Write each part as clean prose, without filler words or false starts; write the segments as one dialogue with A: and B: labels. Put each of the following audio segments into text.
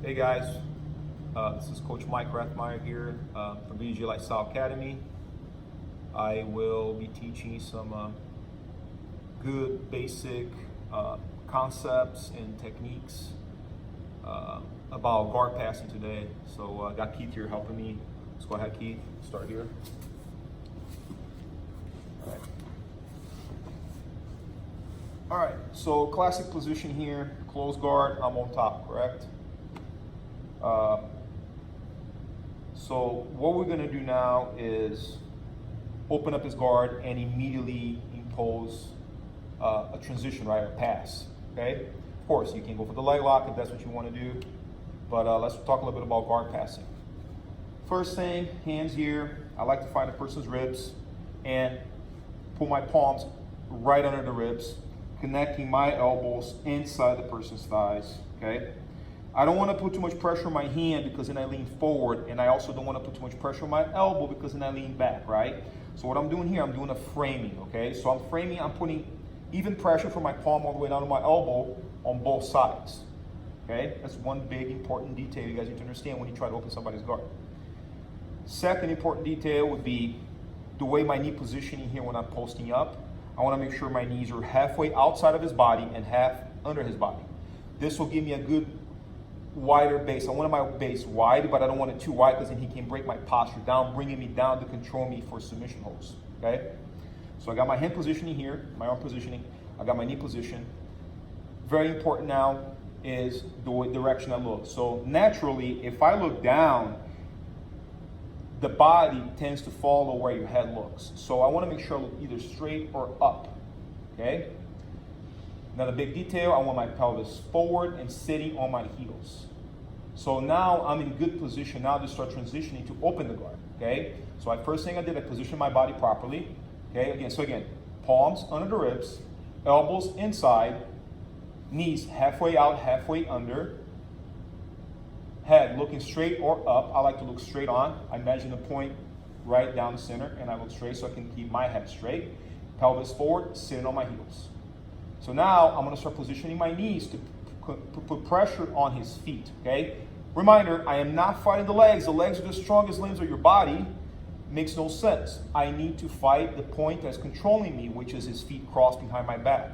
A: Hey guys, this is Coach Mike Rathmeyer here from NOGI Lifestyle Academy. I will be teaching some good basic concepts and techniques about guard passing today. So I got Keith here helping me. Let's go ahead, Keith. Start here. All right, so classic position here, closed guard, I'm on top, correct? So what we're gonna do now is open up his guard and immediately impose a transition, right, a pass, okay? Of course, you can go for the leg lock if that's what you wanna do, but let's talk a little bit about guard passing. First thing, hands here, I like to find a person's ribs and pull my palms right under the ribs, connecting my elbows inside the person's thighs, okay? I don't want to put too much pressure on my hand because then I lean forward, and I also don't want to put too much pressure on my elbow because then I lean back, right? So what I'm doing here, I'm doing a framing, okay? So I'm framing, I'm putting even pressure from my palm all the way down to my elbow on both sides, okay? That's one big important detail you guys need to understand when you try to open somebody's guard. Second important detail would be the way my knee positioning here when I'm posting up. I want to make sure my knees are halfway outside of his body and half under his body. This will give me a good wider base. I want my base wide, but I don't want it too wide because then he can break my posture down, bringing me down to control me for submission holds, okay? So I got my hand positioning here, my arm positioning, I got my knee position. Very important now is the direction I look. So naturally, if I look down, the body tends to follow where your head looks. So I want to make sure I look either straight or up, okay? Another big detail, I want my pelvis forward and sitting on my heels. So now I'm in good position now to start transitioning to open the guard, okay? So first thing I did, I positioned my body properly, okay? Again, palms under the ribs, elbows inside, knees halfway out, halfway under, head looking straight or up. I like to look straight on. I imagine the point right down the center and I look straight so I can keep my head straight. Pelvis forward, sitting on my heels. So now I'm gonna start positioning my knees to put pressure on his feet, okay? Reminder, I am not fighting the legs. The legs are the strongest limbs of your body. Makes no sense. I need to fight the point that's controlling me, which is his feet crossed behind my back.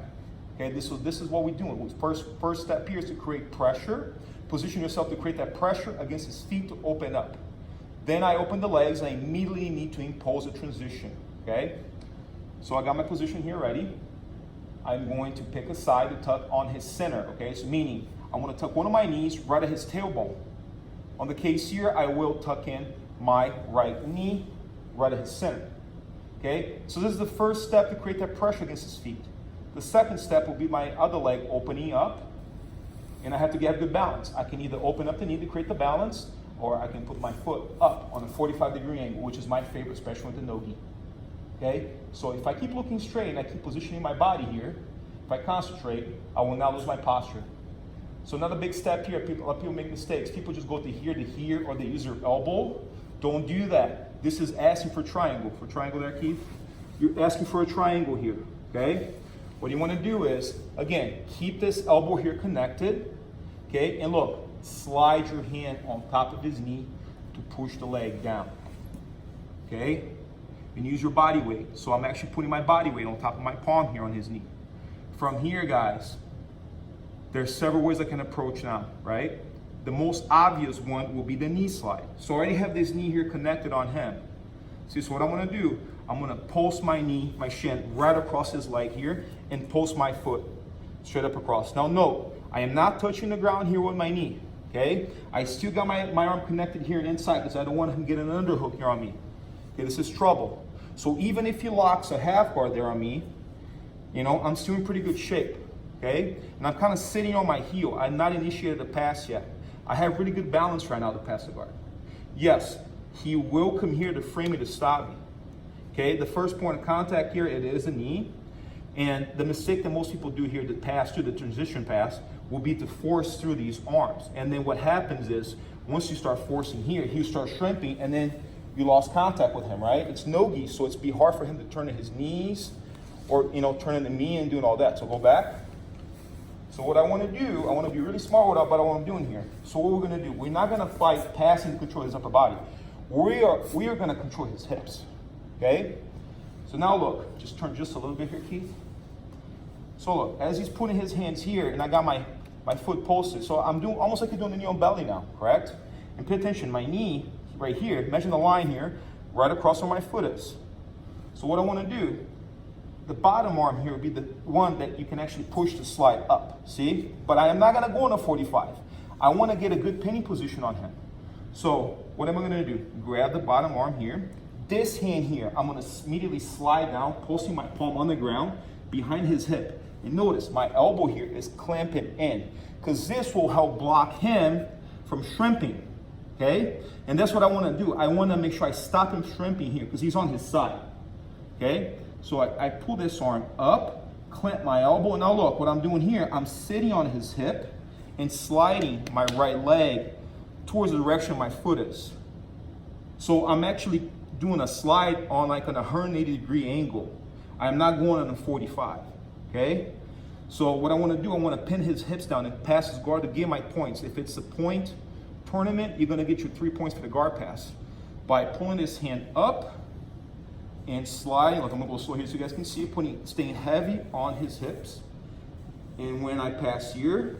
A: Okay, this is what we're doing. First step here is to create pressure. Position yourself to create that pressure against his feet to open up. Then I open the legs and I immediately need to impose a transition, okay? So I got my position here ready. I'm going to pick a side to tuck on his center, okay? So meaning, I want to tuck one of my knees right at his tailbone. On the case here, I will tuck in my right knee right at his center, okay? So this is the first step to create that pressure against his feet. The second step will be my other leg opening up, and I have to get good balance. I can either open up the knee to create the balance, or I can put my foot up on a 45-degree angle, which is my favorite, especially with the nogi. Okay, so if I keep looking straight and I keep positioning my body here, if I concentrate, I will not lose my posture. So another big step here, a lot of people make mistakes. People just go to here, or they use their elbow. Don't do that. This is asking for triangle. For triangle there, Keith? You're asking for a triangle here, okay? What you want to do is, again, keep this elbow here connected, okay? And look, slide your hand on top of his knee to push the leg down, okay? And use your body weight. So I'm actually putting my body weight on top of my palm here on his knee. From here, guys, there's several ways I can approach now, right? The most obvious one will be the knee slide. So I already have this knee here connected on him. See, so what I'm gonna do, I'm gonna post my knee, my shin, right across his leg here, and post my foot straight up across. Now note, I am not touching the ground here with my knee, okay? I still got my arm connected here and inside because I don't want him to get an underhook here on me. Okay, this is trouble. So even if he locks a half guard there on me, you know, I'm still in pretty good shape, okay? And I'm kind of sitting on my heel. I've not initiated a pass yet. I have really good balance right now to pass the guard. Yes, he will come here to frame me to stop me. Okay, the first point of contact here, it is a knee. And the mistake that most people do here to pass through the transition pass will be to force through these arms. And then what happens is, once you start forcing here, he starts shrimping, and then you lost contact with him, right? It's no-gi, so it's be hard for him to turn to his knees or, you know, turning to me and doing all that. So go back. So what I want to do, I want to be really smart about what I'm doing here. So what we're going to do, we're not going to fight passing to control his upper body. We are going to control his hips, okay? So now look, just turn just a little bit here, Keith. So look, as he's putting his hands here, and I got my foot posted, so I'm doing almost like you're doing the knee on belly now, correct? And pay attention, my knee right here, measure the line here, right across where my foot is. So what I want to do, the bottom arm here would be the one that you can actually push to slide up, see? But I am not going to go in a 45. I want to get a good pinning position on him. So what am I going to do? Grab the bottom arm here. This hand here, I'm going to immediately slide down, posting my palm on the ground behind his hip. And notice my elbow here is clamping in, because this will help block him from shrimping, okay? And that's what I want to do. I want to make sure I stop him shrimping here, because he's on his side, okay? So I pull this arm up, clamp my elbow, and now look, what I'm doing here, I'm sitting on his hip and sliding my right leg towards the direction my foot is. So I'm actually doing a slide on like an 180-degree angle. I'm not going on a 45, okay? So what I want to do, I want to pin his hips down and pass his guard to get my points. If it's a point tournament, you're going to get your 3 points for the guard pass. By pulling his hand up and sliding, like I'm going to go slow here so you guys can see it, staying heavy on his hips. And when I pass here,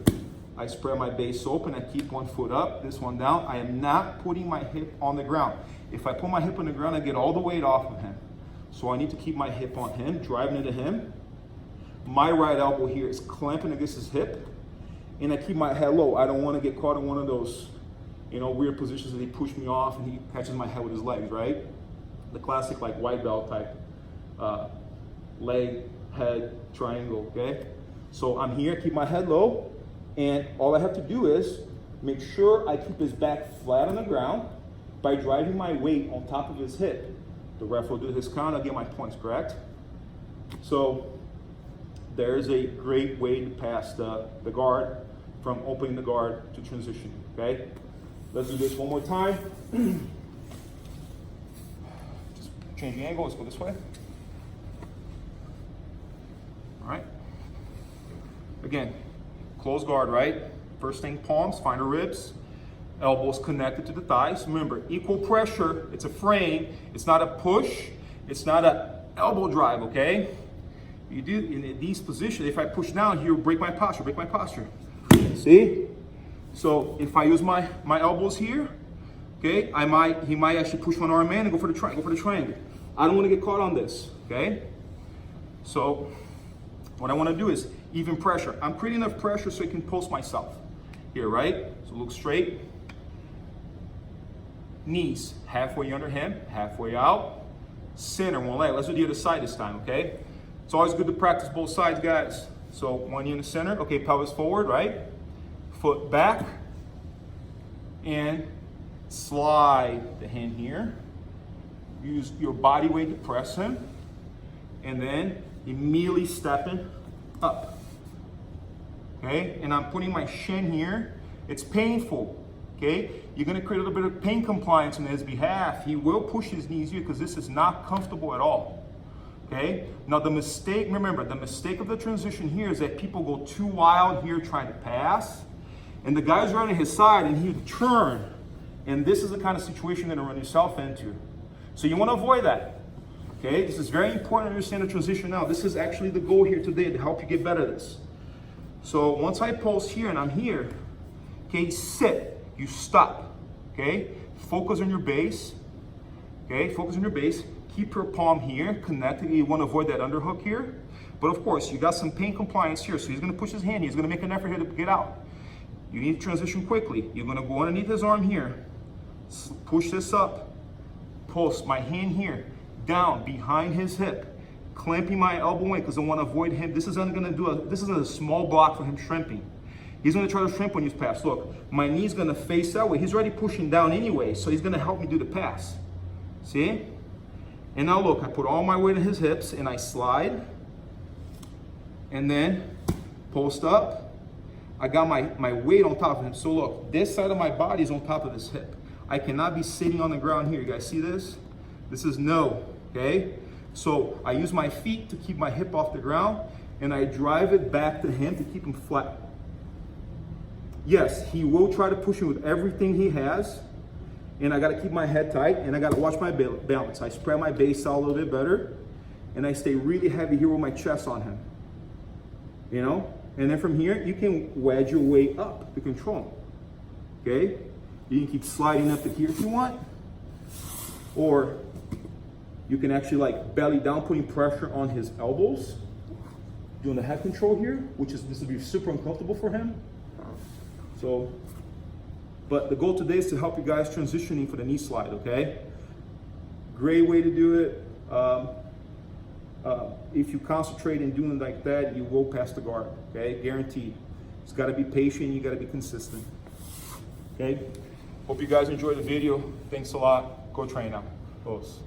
A: I spread my base open, I keep one foot up, this one down. I am not putting my hip on the ground. If I put my hip on the ground, I get all the weight off of him. So I need to keep my hip on him, driving into him. My right elbow here is clamping against his hip. And I keep my head low. I don't want to get caught in one of those, weird positions that he push me off and he catches my head with his legs, right? The classic like white belt type leg, head, triangle, okay? So I'm here, keep my head low. And all I have to do is make sure I keep his back flat on the ground by driving my weight on top of his hip. The ref will do his count, I'll get my points, correct? So there's a great way to pass the guard from opening the guard to transition, okay? Let's do this one more time. Just change the angle, let's go this way. All right. Again, close guard, right? First thing, palms, find the ribs. Elbows connected to the thighs. Remember, equal pressure. It's a frame. It's not a push. It's not an elbow drive, okay? You do in these positions, if I push down here, break my posture, See? So if I use my elbows here, okay, he might actually push one arm in and go for the triangle. I don't want to get caught on this, okay? So what I want to do is even pressure. I'm creating enough pressure so I can post myself here, right? So look straight. Knees halfway under him, halfway out. Center, one leg. Let's do the other side this time, okay? It's always good to practice both sides, guys. So one knee in the center. Okay, pelvis forward, right? Foot back. And slide the hand here. Use your body weight to press him. And then immediately stepping up. Okay, and I'm putting my shin here. It's painful. Okay, you're going to create a little bit of pain compliance on his behalf. He will push his knees here because this is not comfortable at all. Okay, now the mistake, remember, the mistake of the transition here is that people go too wild here trying to pass, and the guy's running his side and he turn, and this is the kind of situation you're going to run yourself into. So you want to avoid that. Okay, this is very important to understand the transition now. This is actually the goal here today to help you get better at this. So once I pulse here and I'm here, okay, sit. You stop, okay? Focus on your base, okay? Focus on your base. Keep your palm here, connected. You want to avoid that underhook here. But of course, you got some pain compliance here, so he's going to push his hand. He's going to make an effort here to get out. You need to transition quickly. You're going to go underneath his arm here. Push this up. Pulse my hand here, down behind his hip. Clamping my elbow in because I want to avoid him. This is a small block for him shrimping. He's going to try to shrimp when you pass. Look, my knee's going to face that way. He's already pushing down anyway, so he's going to help me do the pass. See? And now look, I put all my weight in his hips, and I slide. And then post up. I got my weight on top of him. So look, this side of my body is on top of this hip. I cannot be sitting on the ground here. You guys see this? This is no, okay? So I use my feet to keep my hip off the ground, and I drive it back to him to keep him flat. Yes, he will try to push me with everything he has, and I gotta keep my head tight, and I gotta watch my balance. I spread my base out a little bit better, and I stay really heavy here with my chest on him, you know? And then from here, you can wedge your way up to control him, okay? You can keep sliding up to here if you want, or you can actually like belly down, putting pressure on his elbows, doing the head control here, which is, this will be super uncomfortable for him. So, but the goal today is to help you guys transitioning for the knee slide, okay? Great way to do it. If you concentrate in doing it like that, you will pass the guard, okay? Guaranteed. It's gotta be patient, you gotta be consistent, okay? Hope you guys enjoyed the video. Thanks a lot. Go train now. Close.